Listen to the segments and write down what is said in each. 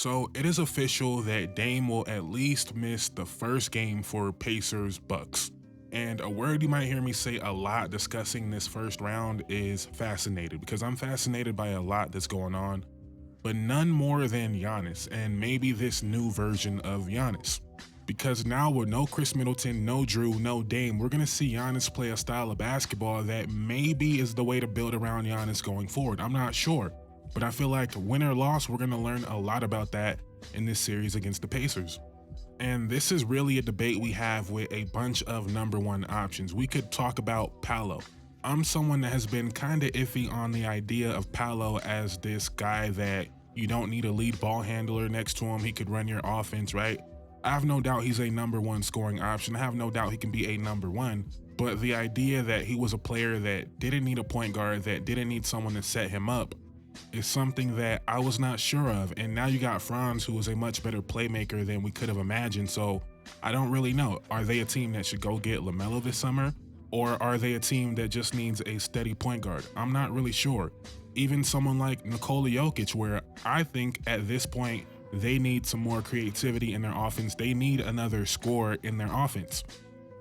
So it is official that Dame will at least miss the first game for Pacers Bucks. And a word you might hear me say a lot discussing this first round is fascinated, because I'm fascinated by a lot that's going on, but none more than Giannis and maybe this new version of Giannis. Because now with no Chris Middleton, no Drew, no Dame, we're going to see Giannis play a style of basketball that maybe is the way to build around Giannis going forward. I'm not sure. But I feel like win or loss, we're going to learn a lot about that in this series against the Pacers. And this is really a debate we have with a bunch of number one options. We could talk about Paolo. I'm someone that has been kind of iffy on the idea of Paolo as this guy that you don't need a lead ball handler next to him. He could run your offense, right? I have no doubt he's a number one scoring option. I have no doubt he can be a number one. But the idea that he was a player that didn't need a point guard, that didn't need someone to set him up, is something that I was not sure of. And now you got Franz, who is a much better playmaker than we could have imagined. So I don't really know. Are they a team that should go get LaMelo this summer? Or are they a team that just needs a steady point guard? I'm not really sure. Even someone like Nikola Jokic, where I think at this point, they need some more creativity in their offense. They need another scorer in their offense.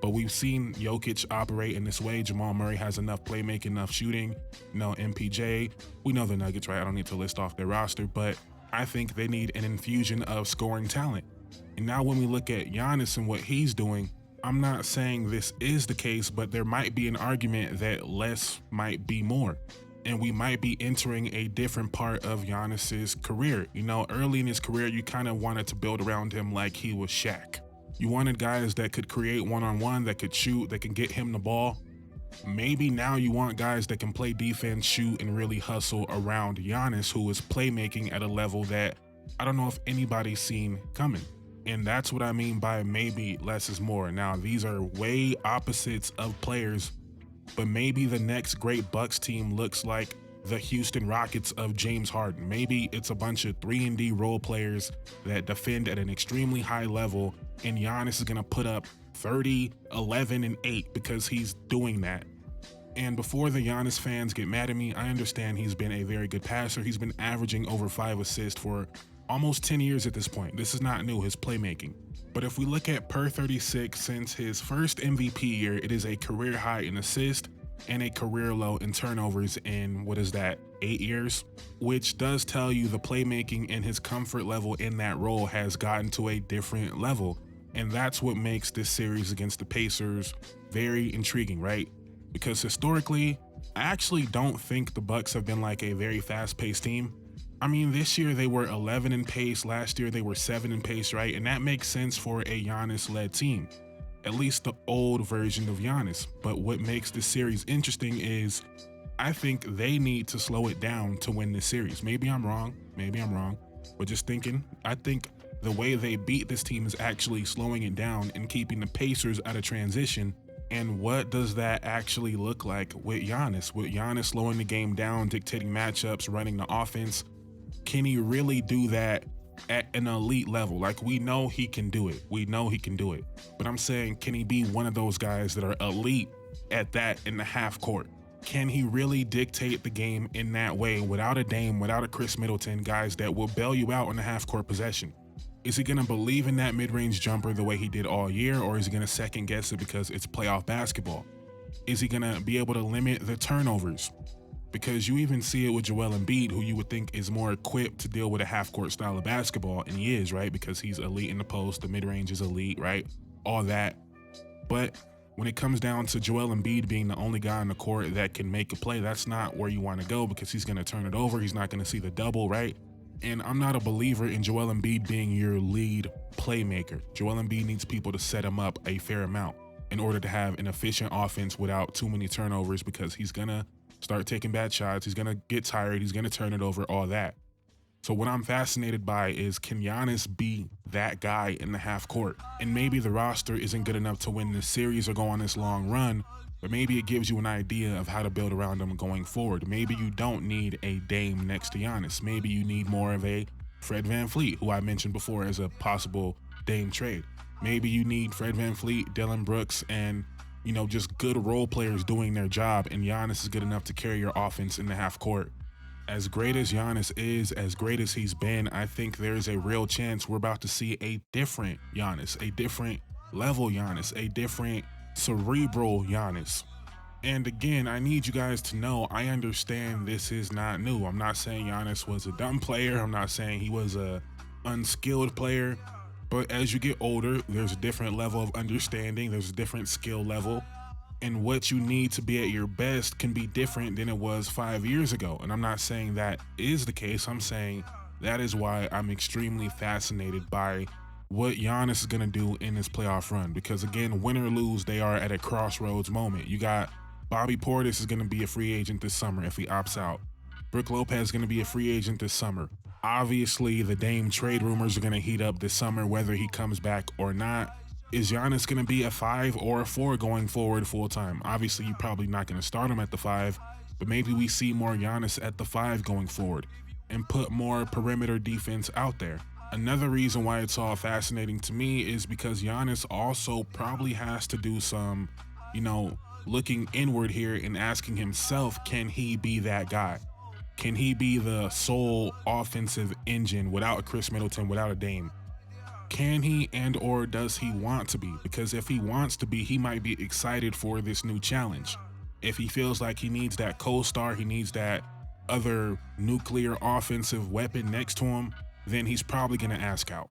But we've seen Jokic operate in this way. Jamal Murray has enough playmaking, enough shooting. MPJ, we know the Nuggets, right? I don't need to list off their roster, but I think they need an infusion of scoring talent. And now when we look at Giannis and what he's doing, I'm not saying this is the case, but there might be an argument that less might be more. And we might be entering a different part of Giannis's career. Early in his career, you kind of wanted to build around him like he was Shaq. You wanted guys that could create one-on-one, that could shoot, that can get him the ball. Maybe now you want guys that can play defense, shoot, and really hustle around Giannis, who is playmaking at a level that I don't know if anybody's seen coming. And that's what I mean by maybe less is more. Now, these are way opposites of players, but maybe the next great Bucks team looks like the Houston Rockets of James Harden. Maybe it's a bunch of 3-and-D role players that defend at an extremely high level, and Giannis is going to put up 30, 11, and 8 because he's doing that. And before the Giannis fans get mad at me, I understand he's been a very good passer. He's been averaging over 5 assists for almost 10 years at this point. This is not new, his playmaking. But if we look at per 36 since his first MVP year, it is a career high in assists and a career low in turnovers in, 8 years? Which does tell you the playmaking and his comfort level in that role has gotten to a different level. And that's what makes this series against the Pacers very intriguing, right? Because historically, I actually don't think the Bucks have been like a very fast-paced team. I mean, this year they were 11 in pace, last year they were 7 in pace, right? And that makes sense for a Giannis-led team. At least the old version of Giannis. But what makes this series interesting is I think they need to slow it down to win this series. Maybe I'm wrong, but just thinking, I think the way they beat this team is actually slowing it down and keeping the Pacers out of transition. And what does that actually look like with Giannis? With Giannis slowing the game down, dictating matchups, running the offense, can he really do that at an elite level? Like, we know he can do it. But I'm saying, can he be one of those guys that are elite at that in the half court? Can he really dictate the game in that way without a Dame, without a Chris Middleton, guys that will bail you out on the half court possession? Is he going to believe in that mid-range jumper the way he did all year, or is he going to second guess it because it's playoff basketball? Is he going to be able to limit the turnovers? Because you even see it with Joel Embiid, who you would think is more equipped to deal with a half-court style of basketball, and he is, right? Because he's elite in the post, the mid-range is elite, right? All that. But when it comes down to Joel Embiid being the only guy on the court that can make a play, that's not where you want to go, because he's going to turn it over. He's not going to see the double, right? And I'm not a believer in Joel Embiid being your lead playmaker. Joel Embiid needs people to set him up a fair amount in order to have an efficient offense without too many turnovers, because he's going to start taking bad shots. He's going to get tired. He's going to turn it over, all that. So what I'm fascinated by is, can Giannis be that guy in the half court? And maybe the roster isn't good enough to win this series or go on this long run, but maybe it gives you an idea of how to build around him going forward. Maybe you don't need a Dame next to Giannis. Maybe you need more of a Fred VanVleet, who I mentioned before as a possible Dame trade. Maybe you need Fred VanVleet, Dillon Brooks, and just good role players doing their job, and Giannis is good enough to carry your offense in the half court. As great as Giannis is, as great as he's been, I think there's a real chance we're about to see a different Giannis, a different level Giannis, a different cerebral Giannis. And again, I need you guys to know I understand this is not new. I'm not saying Giannis was a dumb player. I'm not saying he was a unskilled player. But as you get older, there's a different level of understanding. There's a different skill level. And what you need to be at your best can be different than it was 5 years ago. And I'm not saying that is the case. I'm saying that is why I'm extremely fascinated by what Giannis is going to do in this playoff run. Because again, win or lose, they are at a crossroads moment. You got Bobby Portis is going to be a free agent this summer if he opts out. Brook Lopez is going to be a free agent this summer. Obviously, the Dame trade rumors are going to heat up this summer, whether he comes back or not. Is Giannis going to be a 5 or a 4 going forward full time? Obviously, you're probably not going to start him at the 5, but maybe we see more Giannis at the 5 going forward and put more perimeter defense out there. Another reason why it's all fascinating to me is because Giannis also probably has to do some, you know, looking inward here and asking himself, can he be that guy? Can he be the sole offensive engine without a Chris Middleton, without a Dame? Can he and or does he want to be? Because if he wants to be, he might be excited for this new challenge. If he feels like he needs that co-star, he needs that other nuclear offensive weapon next to him, then he's probably going to ask out.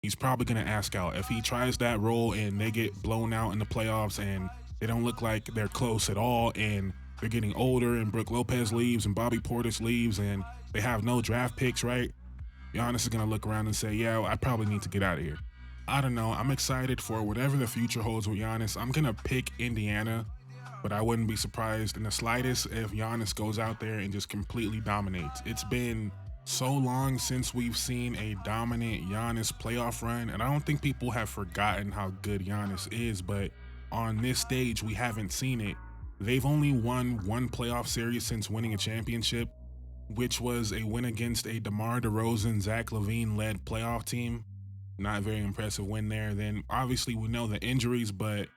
He's probably going to ask out. If he tries that role and they get blown out in the playoffs and they don't look like they're close at all and they're getting older and Brook Lopez leaves and Bobby Portis leaves and they have no draft picks, right? Giannis is going to look around and say, yeah, I probably need to get out of here. I don't know. I'm excited for whatever the future holds with Giannis. I'm going to pick Indiana, but I wouldn't be surprised in the slightest if Giannis goes out there and just completely dominates. It's been so long since we've seen a dominant Giannis playoff run, and I don't think people have forgotten how good Giannis is, but on this stage, we haven't seen it. They've only won one playoff series since winning a championship, which was a win against a DeMar DeRozan, Zach LaVine-led playoff team. Not very impressive win there. Then obviously we know the injuries, but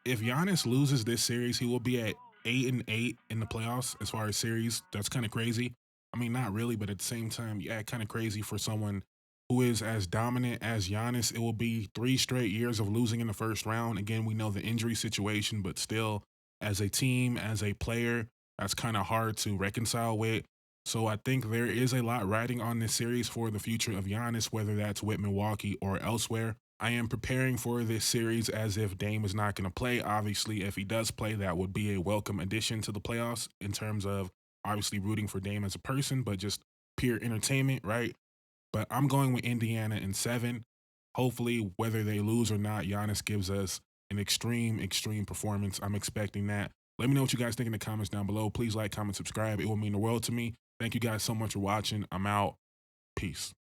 if Giannis loses this series, he will be at 8-8 in the playoffs as far as series. That's kind of crazy. I mean, not really, but at the same time, yeah, kind of crazy for someone who is as dominant as Giannis. It will be 3 straight years of losing in the first round. Again, we know the injury situation, but still, as a team, as a player, that's kind of hard to reconcile with. So I think there is a lot riding on this series for the future of Giannis, whether that's with Milwaukee or elsewhere. I am preparing for this series as if Dame is not going to play. Obviously, if he does play, that would be a welcome addition to the playoffs in terms of obviously rooting for Dame as a person, but just pure entertainment, right? But I'm going with Indiana in 7. Hopefully, whether they lose or not, Giannis gives us an extreme performance. I'm expecting that. Let me know what you guys think in the comments down below. Please like, comment, subscribe. It will mean the world to me. Thank you guys so much for watching. I'm out. Peace.